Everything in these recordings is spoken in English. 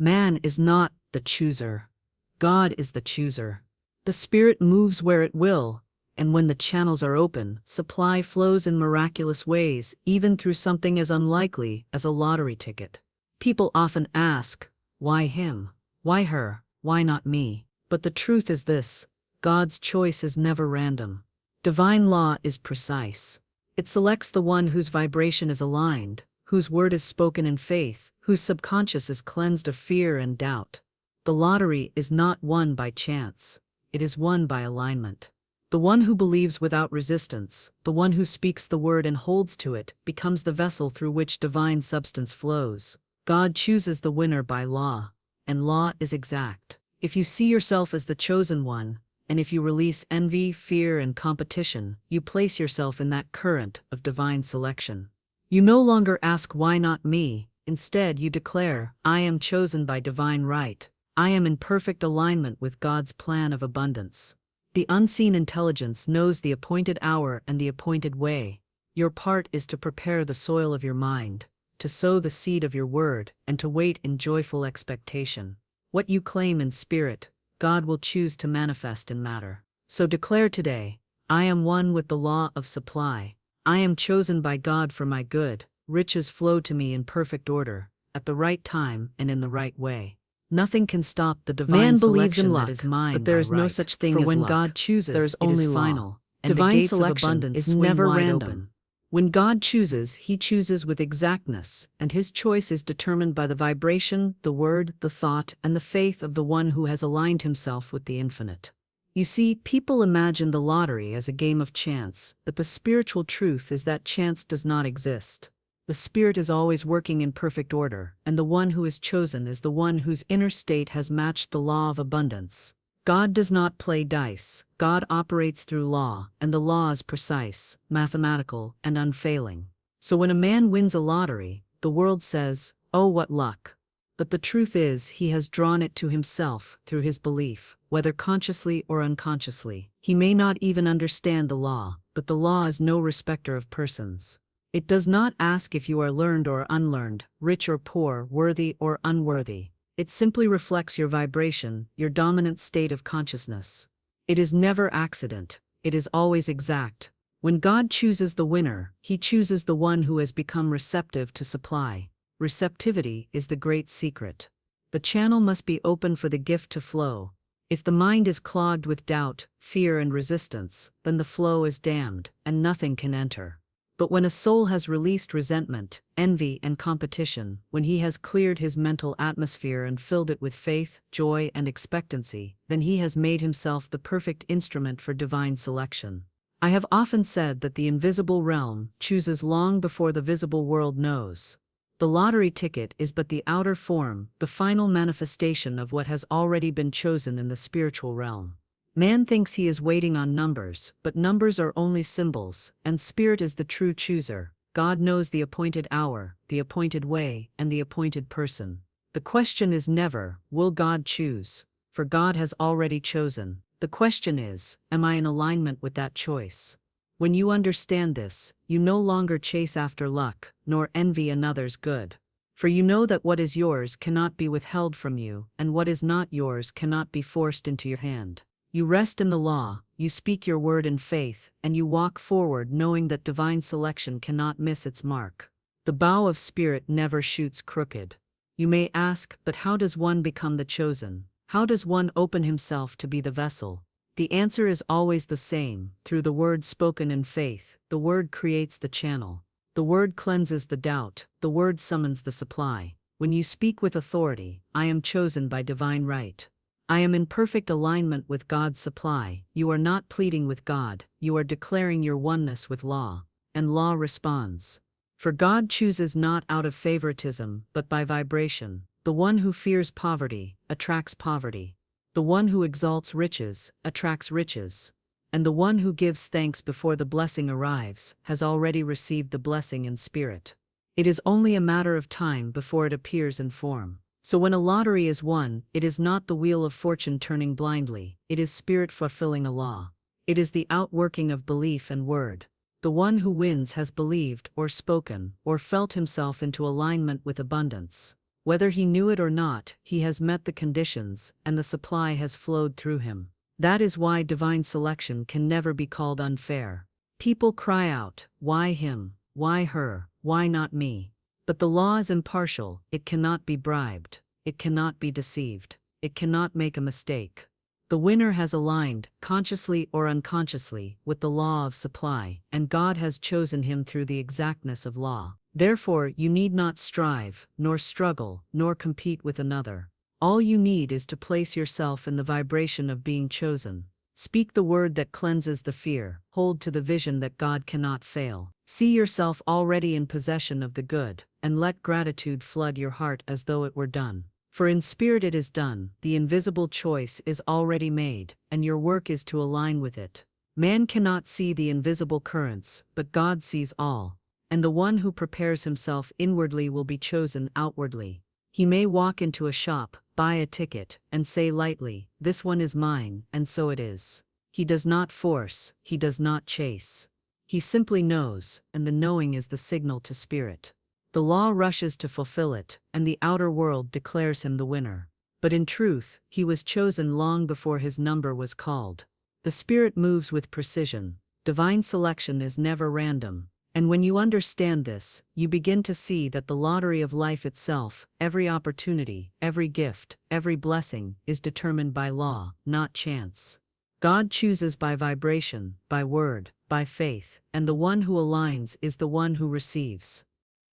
Man is not the chooser. God is the chooser. The Spirit moves where it will, and when the channels are open, supply flows in miraculous ways, even through something as unlikely as a lottery ticket. People often ask, why him? Why her? Why not me? But the truth is this: God's choice is never random. Divine law is precise. It selects the one whose vibration is aligned, whose word is spoken in faith, whose subconscious is cleansed of fear and doubt. The lottery is not won by chance. It is won by alignment. The one who believes without resistance, the one who speaks the word and holds to it, becomes the vessel through which divine substance flows. God chooses the winner by law, and law is exact. If you see yourself as the chosen one, and if you release envy, fear, and competition, you place yourself in that current of divine selection. You no longer ask, why not me? Instead, you declare, I am chosen by divine right. I am in perfect alignment with God's plan of abundance. The unseen intelligence knows the appointed hour and the appointed way. Your part is to prepare the soil of your mind, to sow the seed of your word, and to wait in joyful expectation. What you claim in spirit, God will choose to manifest in matter. So declare today, I am one with the law of supply. I am chosen by God for my good. Riches flow to me in perfect order, at the right time and in the right way. Nothing can stop the divine selection that is mine, but there is no such thing as luck. For when God chooses, there is only final, and divine selection is never random. When God chooses, he chooses with exactness, and his choice is determined by the vibration, the word, the thought, and the faith of the one who has aligned himself with the infinite. You see, people imagine the lottery as a game of chance, but the spiritual truth is that chance does not exist. The Spirit is always working in perfect order, and the one who is chosen is the one whose inner state has matched the law of abundance. God does not play dice. God operates through law, and the law is precise, mathematical, and unfailing. So when a man wins a lottery, the world says, oh, what luck. But the truth is, he has drawn it to himself through his belief, whether consciously or unconsciously. He may not even understand the law, but the law is no respecter of persons. It does not ask if you are learned or unlearned, rich or poor, worthy or unworthy. It simply reflects your vibration, your dominant state of consciousness. It is never accident. It is always exact. When God chooses the winner, he chooses the one who has become receptive to supply. Receptivity is the great secret. The channel must be open for the gift to flow. If the mind is clogged with doubt, fear, and resistance, then the flow is dammed, and nothing can enter. But when a soul has released resentment, envy, and competition, when he has cleared his mental atmosphere and filled it with faith, joy, and expectancy, then he has made himself the perfect instrument for divine selection. I have often said that the invisible realm chooses long before the visible world knows. The lottery ticket is but the outer form, the final manifestation of what has already been chosen in the spiritual realm. Man thinks he is waiting on numbers, but numbers are only symbols, and Spirit is the true chooser. God knows the appointed hour, the appointed way, and the appointed person. The question is never, will God choose? For God has already chosen. The question is, am I in alignment with that choice? When you understand this, you no longer chase after luck, nor envy another's good. For you know that what is yours cannot be withheld from you, and what is not yours cannot be forced into your hand. You rest in the law, you speak your word in faith, and you walk forward knowing that divine selection cannot miss its mark. The bow of Spirit never shoots crooked. You may ask, but how does one become the chosen? How does one open himself to be the vessel? The answer is always the same: through the word spoken in faith. The word creates the channel. The word cleanses the doubt. The word summons the supply. When you speak with authority, I am chosen by divine right. I am in perfect alignment with God's supply. You are not pleading with God, you are declaring your oneness with law. And law responds. For God chooses not out of favoritism, but by vibration. The one who fears poverty attracts poverty. The one who exalts riches attracts riches. And the one who gives thanks before the blessing arrives has already received the blessing in spirit. It is only a matter of time before it appears in form. So when a lottery is won, it is not the wheel of fortune turning blindly, it is Spirit fulfilling a law. It is the outworking of belief and word. The one who wins has believed, or spoken, or felt himself into alignment with abundance. Whether he knew it or not, he has met the conditions, and the supply has flowed through him. That is why divine selection can never be called unfair. People cry out, "Why him? Why her? Why not me?" But the law is impartial, it cannot be bribed, it cannot be deceived, it cannot make a mistake. The winner has aligned, consciously or unconsciously, with the law of supply, and God has chosen him through the exactness of law. Therefore, you need not strive, nor struggle, nor compete with another. All you need is to place yourself in the vibration of being chosen. Speak the word that cleanses the fear, hold to the vision that God cannot fail. See yourself already in possession of the good, and let gratitude flood your heart as though it were done. For in spirit it is done, the invisible choice is already made, and your work is to align with it. Man cannot see the invisible currents, but God sees all, and the one who prepares himself inwardly will be chosen outwardly. He may walk into a shop, buy a ticket, and say lightly, "This one is mine," and so it is. He does not force, he does not chase. He simply knows, and the knowing is the signal to spirit. The law rushes to fulfill it, and the outer world declares him the winner. But in truth, he was chosen long before his number was called. The spirit moves with precision. Divine selection is never random. And when you understand this, you begin to see that the lottery of life itself, every opportunity, every gift, every blessing, is determined by law, not chance. God chooses by vibration, by word, by faith, and the one who aligns is the one who receives.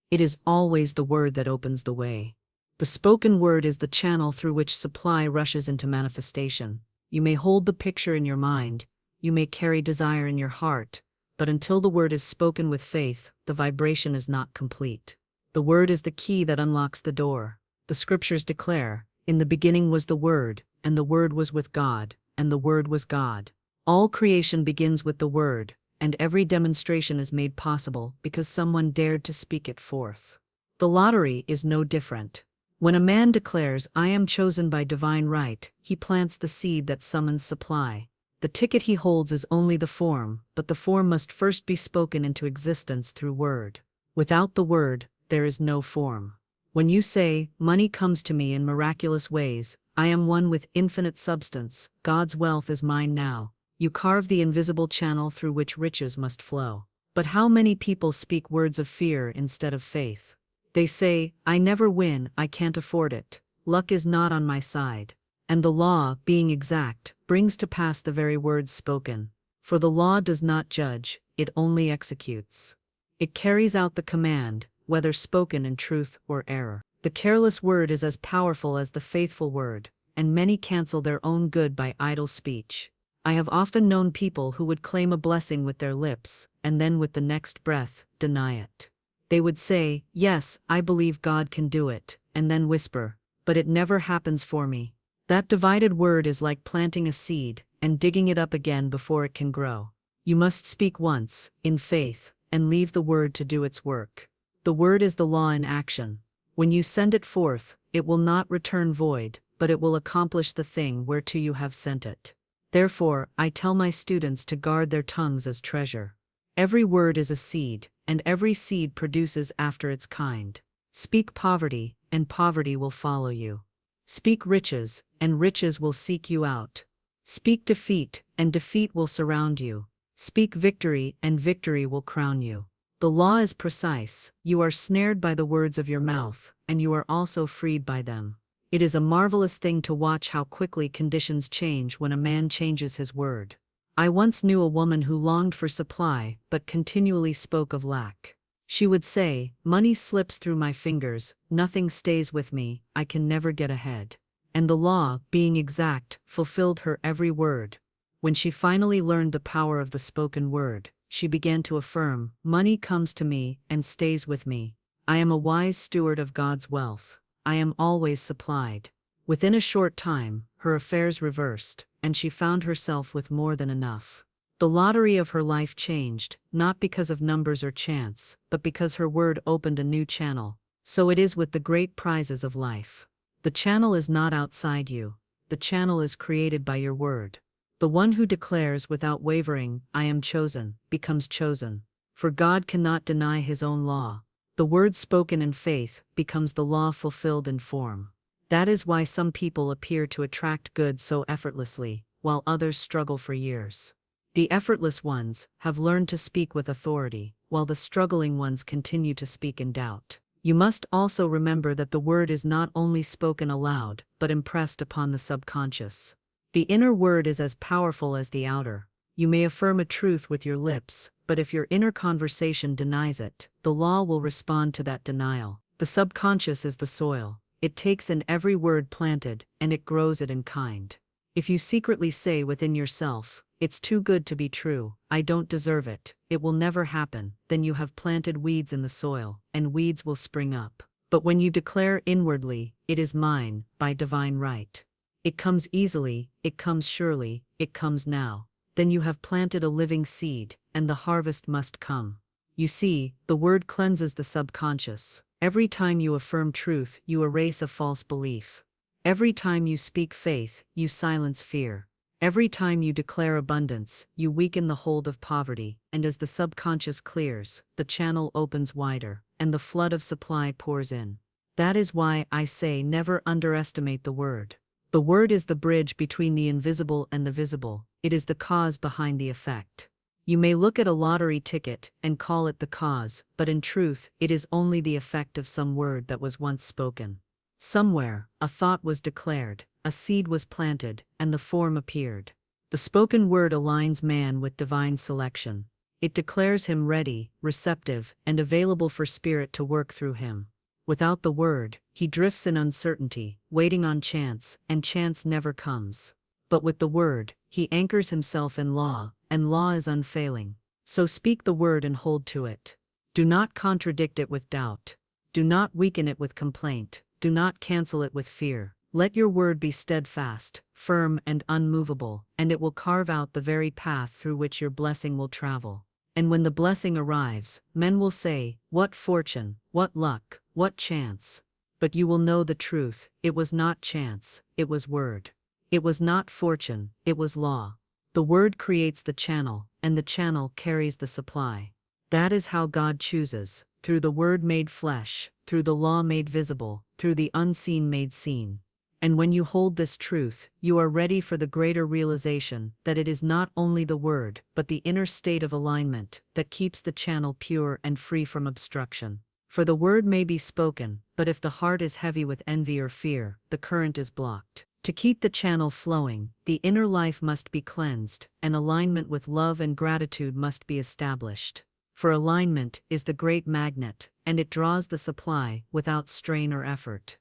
It is always the word that opens the way. The spoken word is the channel through which supply rushes into manifestation. You may hold the picture in your mind, you may carry desire in your heart, but until the word is spoken with faith, the vibration is not complete. The word is the key that unlocks the door. The scriptures declare, "In the beginning was the Word, and the Word was with God, and the Word was God." All creation begins with the word, and every demonstration is made possible because someone dared to speak it forth. The lottery is no different. When a man declares, "I am chosen by divine right," he plants the seed that summons supply. The ticket he holds is only the form, but the form must first be spoken into existence through word. Without the word, there is no form. When you say, "Money comes to me in miraculous ways, I am one with infinite substance, God's wealth is mine now," you carve the invisible channel through which riches must flow. But how many people speak words of fear instead of faith? They say, "I never win, I can't afford it. Luck is not on my side." And the law, being exact, brings to pass the very words spoken. For the law does not judge, it only executes. It carries out the command, whether spoken in truth or error. The careless word is as powerful as the faithful word, and many cancel their own good by idle speech. I have often known people who would claim a blessing with their lips, and then with the next breath, deny it. They would say, "Yes, I believe God can do it," and then whisper, "But it never happens for me." That divided word is like planting a seed, and digging it up again before it can grow. You must speak once, in faith, and leave the word to do its work. The word is the law in action. When you send it forth, it will not return void, but it will accomplish the thing whereto you have sent it. Therefore, I tell my students to guard their tongues as treasure. Every word is a seed, and every seed produces after its kind. Speak poverty, and poverty will follow you. Speak riches, and riches will seek you out. Speak defeat, and defeat will surround you. Speak victory, and victory will crown you. The law is precise. You are snared by the words of your mouth, and you are also freed by them. It is a marvelous thing to watch how quickly conditions change when a man changes his word. I once knew a woman who longed for supply, but continually spoke of lack. She would say, "Money slips through my fingers, nothing stays with me, I can never get ahead." And the law, being exact, fulfilled her every word. When she finally learned the power of the spoken word, she began to affirm, "Money comes to me and stays with me. I am a wise steward of God's wealth. I am always supplied." Within a short time, her affairs reversed, and she found herself with more than enough. The lottery of her life changed, not because of numbers or chance, but because her word opened a new channel. So it is with the great prizes of life. The channel is not outside you. The channel is created by your word. The one who declares without wavering, "I am chosen," becomes chosen. For God cannot deny his own law. The word spoken in faith becomes the law fulfilled in form. That is why some people appear to attract good so effortlessly, while others struggle for years. The effortless ones have learned to speak with authority, while the struggling ones continue to speak in doubt. You must also remember that the word is not only spoken aloud, but impressed upon the subconscious. The inner word is as powerful as the outer. You may affirm a truth with your lips, but if your inner conversation denies it, the law will respond to that denial. The subconscious is the soil. It takes in every word planted, and it grows it in kind. If you secretly say within yourself, "It's too good to be true, I don't deserve it, it will never happen," then you have planted weeds in the soil, and weeds will spring up. But when you declare inwardly, "It is mine, by divine right. It comes easily, it comes surely, it comes now," then you have planted a living seed, and the harvest must come. You see, the word cleanses the subconscious. Every time you affirm truth, you erase a false belief. Every time you speak faith, you silence fear. Every time you declare abundance, you weaken the hold of poverty, and as the subconscious clears, the channel opens wider, and the flood of supply pours in. That is why I say never underestimate the word. The word is the bridge between the invisible and the visible. It is the cause behind the effect. You may look at a lottery ticket and call it the cause, but in truth, it is only the effect of some word that was once spoken. Somewhere, a thought was declared, a seed was planted, and the form appeared. The spoken word aligns man with divine selection. It declares him ready, receptive, and available for spirit to work through him. Without the word, he drifts in uncertainty, waiting on chance, and chance never comes. But with the word, he anchors himself in law, and law is unfailing. So speak the word and hold to it. Do not contradict it with doubt. Do not weaken it with complaint. Do not cancel it with fear. Let your word be steadfast, firm, and unmovable, and it will carve out the very path through which your blessing will travel. And when the blessing arrives, men will say, "What fortune, what luck, what chance?" But you will know the truth, it was not chance, it was word. It was not fortune, it was law. The word creates the channel, and the channel carries the supply. That is how God chooses, through the word made flesh, through the law made visible, through the unseen made seen. And when you hold this truth, you are ready for the greater realization that it is not only the word, but the inner state of alignment that keeps the channel pure and free from obstruction. For the word may be spoken, but if the heart is heavy with envy or fear, the current is blocked. To keep the channel flowing, the inner life must be cleansed, and alignment with love and gratitude must be established. For alignment is the great magnet, and it draws the supply without strain or effort.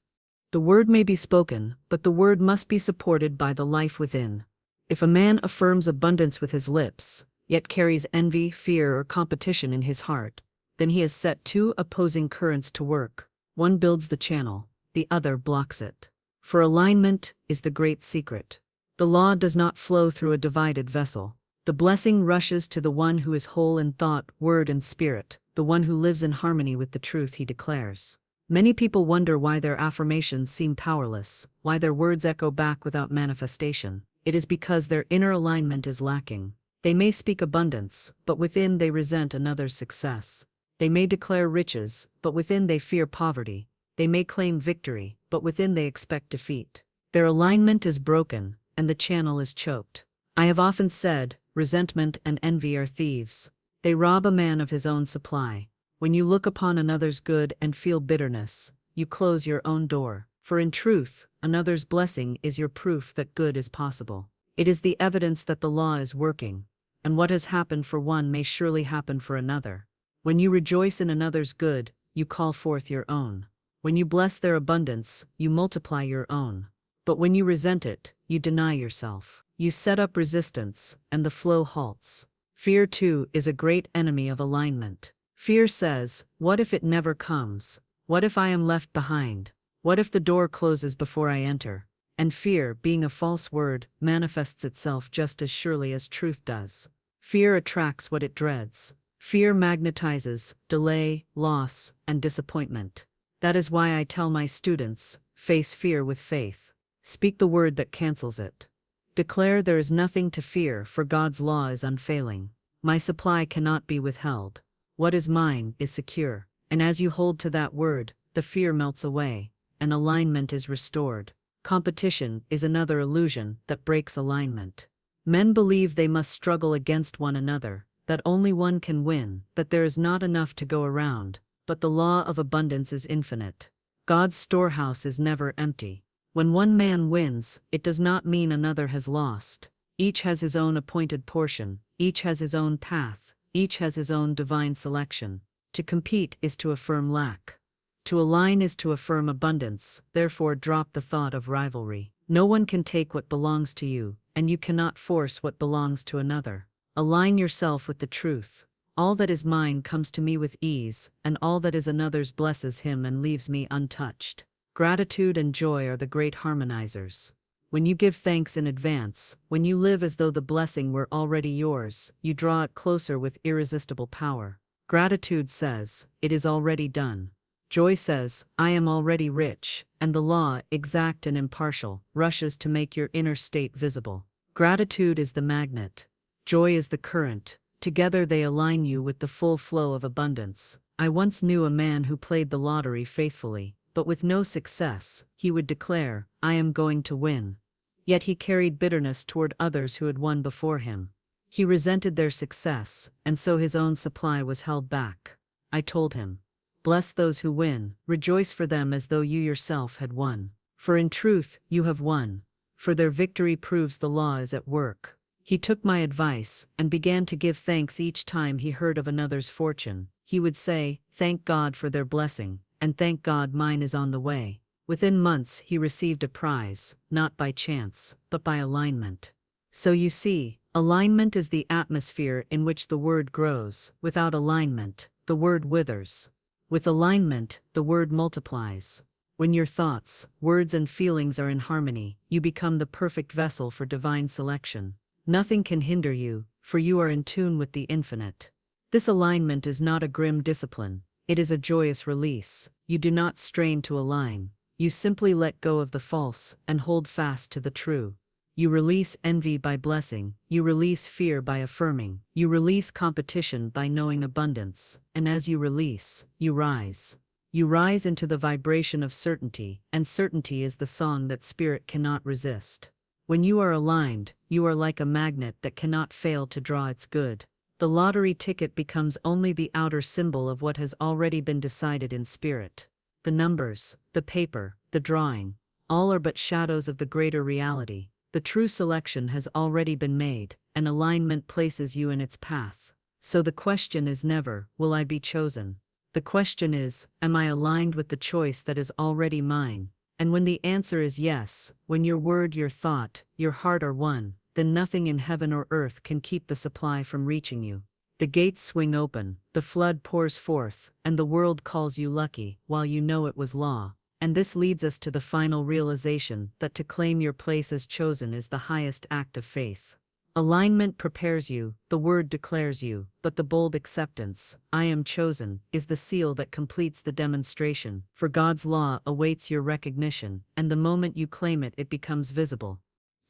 The word may be spoken, but the word must be supported by the life within. If a man affirms abundance with his lips, yet carries envy, fear, or competition in his heart, then he has set two opposing currents to work. One builds the channel, the other blocks it. For alignment is the great secret. The law does not flow through a divided vessel. The blessing rushes to the one who is whole in thought, word, and spirit, the one who lives in harmony with the truth he declares. Many people wonder why their affirmations seem powerless, why their words echo back without manifestation. It is because their inner alignment is lacking. They may speak abundance, but within they resent another's success. They may declare riches, but within they fear poverty. They may claim victory, but within they expect defeat. Their alignment is broken, and the channel is choked. I have often said, resentment and envy are thieves. They rob a man of his own supply. When you look upon another's good and feel bitterness, you close your own door. For in truth, another's blessing is your proof that good is possible. It is the evidence that the law is working, and what has happened for one may surely happen for another. When you rejoice in another's good, you call forth your own. When you bless their abundance, you multiply your own. But when you resent it, you deny yourself. You set up resistance, and the flow halts. Fear, too, is a great enemy of alignment. Fear says, "What if it never comes? What if I am left behind? What if the door closes before I enter?" And fear, being a false word, manifests itself just as surely as truth does. Fear attracts what it dreads. Fear magnetizes delay, loss, and disappointment. That is why I tell my students, face fear with faith. Speak the word that cancels it. Declare there is nothing to fear, for God's law is unfailing. My supply cannot be withheld. What is mine is secure, And as you hold to that word, the fear melts away, and alignment is restored. Competition is another illusion that breaks alignment. Men believe they must struggle against one another, that only one can win, that there is not enough to go around, but the law of abundance is infinite. God's storehouse is never empty. When one man wins, it does not mean another has lost. Each has his own appointed portion, each has his own path, each has his own divine selection. To compete is to affirm lack. To align is to affirm abundance, therefore drop the thought of rivalry. No one can take what belongs to you, and you cannot force what belongs to another. Align yourself with the truth. All that is mine comes to me with ease, and all that is another's blesses him and leaves me untouched. Gratitude and joy are the great harmonizers. When you give thanks in advance, when you live as though the blessing were already yours, you draw it closer with irresistible power. Gratitude says, "It is already done." Joy says, "I am already rich," and the law, exact and impartial, rushes to make your inner state visible. Gratitude is the magnet. Joy is the current. Together they align you with the full flow of abundance. I once knew a man who played the lottery faithfully, but with no success. He would declare, "I am going to win." Yet he carried bitterness toward others who had won before him. He resented their success, and so his own supply was held back. I told him, "Bless those who win, rejoice for them as though you yourself had won. For in truth, you have won. For their victory proves the law is at work." He took my advice, and began to give thanks each time he heard of another's fortune. He would say, "Thank God for their blessing, and thank God mine is on the way." Within months he received a prize, not by chance, but by alignment. So you see, alignment is the atmosphere in which the word grows. Without alignment, the word withers. With alignment, the word multiplies. When your thoughts, words and feelings are in harmony, you become the perfect vessel for divine selection. Nothing can hinder you, for you are in tune with the infinite. This alignment is not a grim discipline, it is a joyous release. You do not strain to align, you simply let go of the false and hold fast to the true. You release envy by blessing, you release fear by affirming, you release competition by knowing abundance, and as you release, you rise. You rise into the vibration of certainty, and certainty is the song that spirit cannot resist. When you are aligned, you are like a magnet that cannot fail to draw its good. The lottery ticket becomes only the outer symbol of what has already been decided in spirit. The numbers, the paper, the drawing, all are but shadows of the greater reality. The true selection has already been made, and alignment places you in its path. So the question is never, "Will I be chosen?" The question is, "Am I aligned with the choice that is already mine?" And when the answer is yes, when your word, your thought, your heart are one, then nothing in heaven or earth can keep the supply from reaching you. The gates swing open, the flood pours forth, and the world calls you lucky, while you know it was law. And this leads us to the final realization that to claim your place as chosen is the highest act of faith. Alignment prepares you, the word declares you, but the bold acceptance, "I am chosen," is the seal that completes the demonstration, for God's law awaits your recognition, and the moment you claim it, it becomes visible.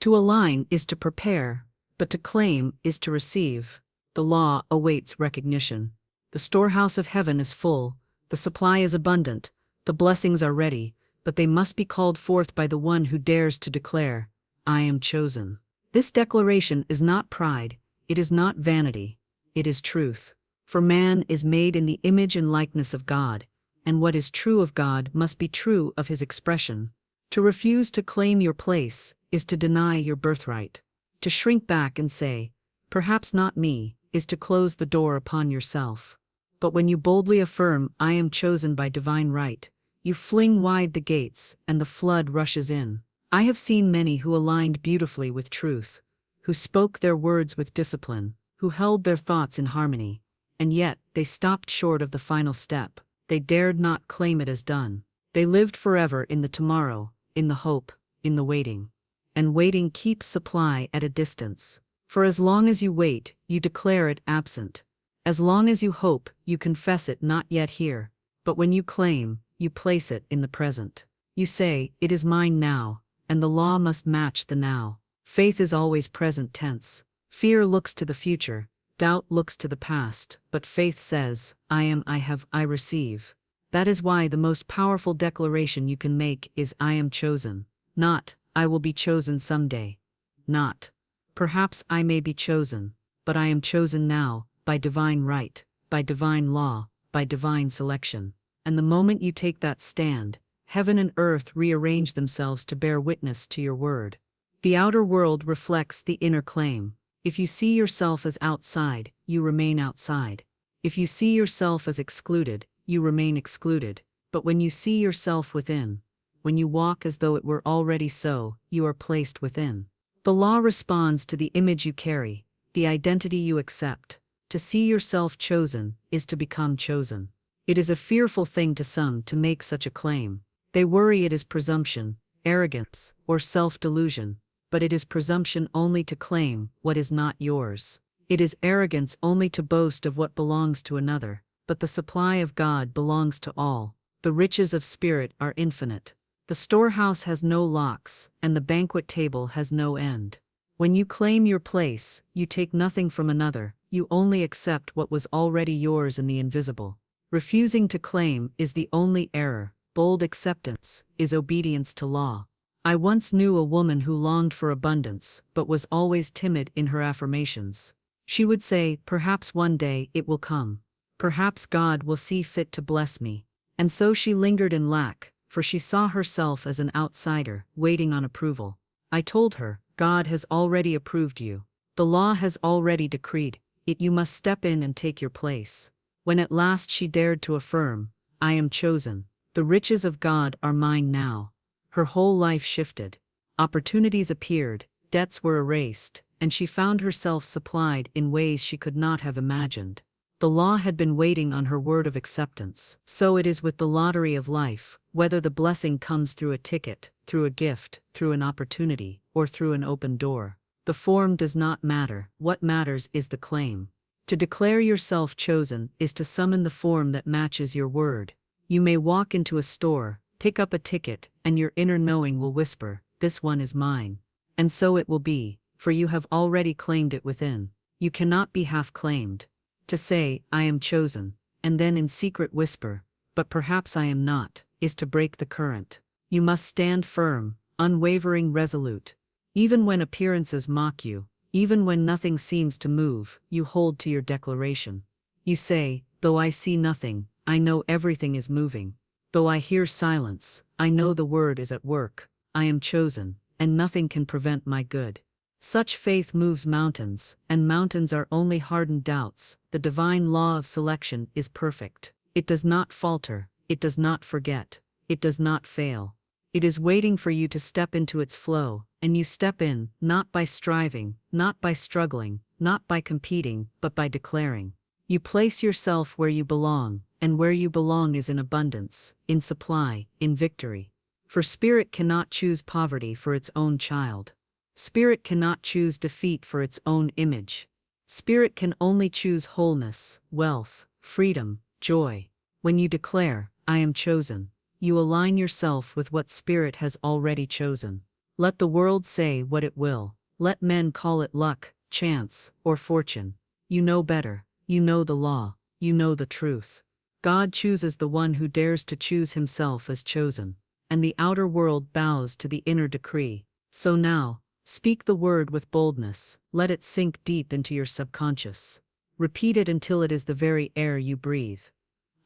To align is to prepare, but to claim is to receive. The law awaits recognition. The storehouse of heaven is full, the supply is abundant, the blessings are ready, but they must be called forth by the one who dares to declare, "I am chosen." This declaration is not pride, it is not vanity, it is truth. For man is made in the image and likeness of God, and what is true of God must be true of his expression. To refuse to claim your place is to deny your birthright. To shrink back and say, "Perhaps not me," is to close the door upon yourself. But when you boldly affirm, "I am chosen by divine right," you fling wide the gates, and the flood rushes in. I have seen many who aligned beautifully with truth, who spoke their words with discipline, who held their thoughts in harmony, and yet they stopped short of the final step. They dared not claim it as done. They lived forever in the tomorrow, in the hope, in the waiting. And waiting keeps supply at a distance. For as long as you wait, you declare it absent. As long as you hope, you confess it not yet here. But when you claim, you place it in the present. You say, "It is mine now," and the law must match the now. Faith is always present tense. Fear looks to the future. Doubt looks to the past, but faith says, I am, I have, I receive. That is why the most powerful declaration you can make is I am chosen. Not, I will be chosen someday. Not, perhaps I may be chosen, but I am chosen now, by divine right, by divine law, by divine selection. And the moment you take that stand, heaven and earth rearrange themselves to bear witness to your word. The outer world reflects the inner claim. If you see yourself as outside, you remain outside. If you see yourself as excluded, you remain excluded. But when you see yourself within, when you walk as though it were already so, you are placed within. The law responds to the image you carry, the identity you accept. To see yourself chosen is to become chosen. It is a fearful thing to some to make such a claim. They worry it is presumption, arrogance, or self-delusion. But it is presumption only to claim what is not yours. It is arrogance only to boast of what belongs to another. But the supply of God belongs to all. The riches of spirit are infinite. The storehouse has no locks, and the banquet table has no end. When you claim your place, you take nothing from another, you only accept what was already yours in the invisible. Refusing to claim is the only error. Bold acceptance is obedience to law. I once knew a woman who longed for abundance, but was always timid in her affirmations. She would say, perhaps one day it will come. Perhaps God will see fit to bless me. And so she lingered in lack, for she saw herself as an outsider, waiting on approval. I told her, God has already approved you. The law has already decreed it. You must step in and take your place. When at last she dared to affirm, I am chosen. The riches of God are mine now. Her whole life shifted. Opportunities appeared, debts were erased, and she found herself supplied in ways she could not have imagined. The law had been waiting on her word of acceptance. So it is with the lottery of life, whether the blessing comes through a ticket, through a gift, through an opportunity, or through an open door. The form does not matter. What matters is the claim. To declare yourself chosen is to summon the form that matches your word. You may walk into a store, pick up a ticket, and your inner knowing will whisper, this one is mine. And so it will be, for you have already claimed it within. You cannot be half claimed. To say, I am chosen, and then in secret whisper, but perhaps I am not, is to break the current. You must stand firm, unwavering, resolute. Even when appearances mock you, even when nothing seems to move, you hold to your declaration. You say, though I see nothing, I know everything is moving. Though I hear silence, I know the word is at work. I am chosen, and nothing can prevent my good. Such faith moves mountains, and mountains are only hardened doubts. The divine law of selection is perfect. It does not falter, it does not forget, it does not fail. It is waiting for you to step into its flow, and you step in, not by striving, not by struggling, not by competing, but by declaring. You place yourself where you belong, and where you belong is in abundance, in supply, in victory. For spirit cannot choose poverty for its own child. Spirit cannot choose defeat for its own image. Spirit can only choose wholeness, wealth, freedom, joy. When you declare, I am chosen, you align yourself with what Spirit has already chosen. Let the world say what it will. Let men call it luck, chance, or fortune. You know better. You know the law. You know the truth. God chooses the one who dares to choose himself as chosen, and the outer world bows to the inner decree. So now, speak the word with boldness. Let it sink deep into your subconscious. Repeat it until it is the very air you breathe.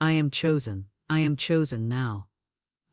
I am chosen. I am chosen now.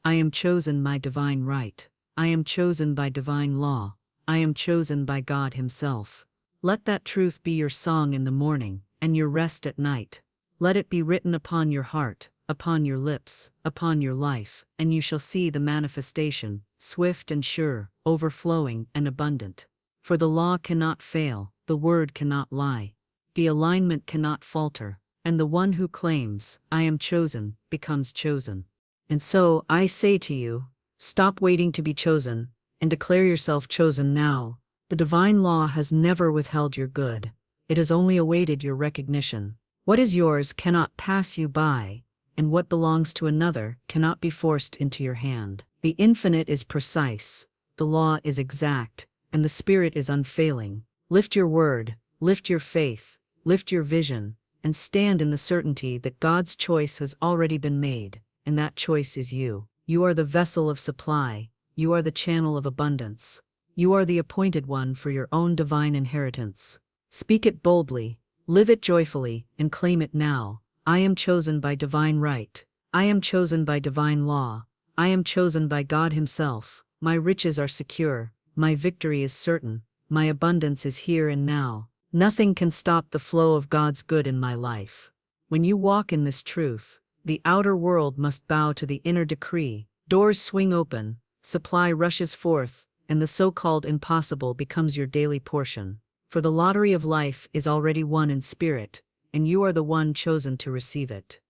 I am chosen by divine right. I am chosen by divine law. I am chosen by God himself. Let that truth be your song in the morning, and your rest at night. Let it be written upon your heart, upon your lips, upon your life, and you shall see the manifestation, swift and sure, overflowing and abundant. For the law cannot fail, the word cannot lie, the alignment cannot falter, and the one who claims, I am chosen, becomes chosen. And so, I say to you, stop waiting to be chosen, and declare yourself chosen now. The divine law has never withheld your good. It has only awaited your recognition. What is yours cannot pass you by, and what belongs to another cannot be forced into your hand. The infinite is precise, the law is exact, and the spirit is unfailing. Lift your word, lift your faith, Lift your vision, and stand in the certainty that God's choice has already been made, and that choice is you. You are the vessel of supply, you are the channel of abundance. You are the appointed one for your own divine inheritance. Speak it boldly, live it joyfully, and claim it now. I am chosen by divine right. I am chosen by divine law. I am chosen by God Himself. My riches are secure. My victory is certain. My abundance is here and now. Nothing can stop the flow of God's good in my life. When you walk in this truth, the outer world must bow to the inner decree. Doors swing open, supply rushes forth, and the so-called impossible becomes your daily portion. For the lottery of life is already won in spirit, and you are the one chosen to receive it.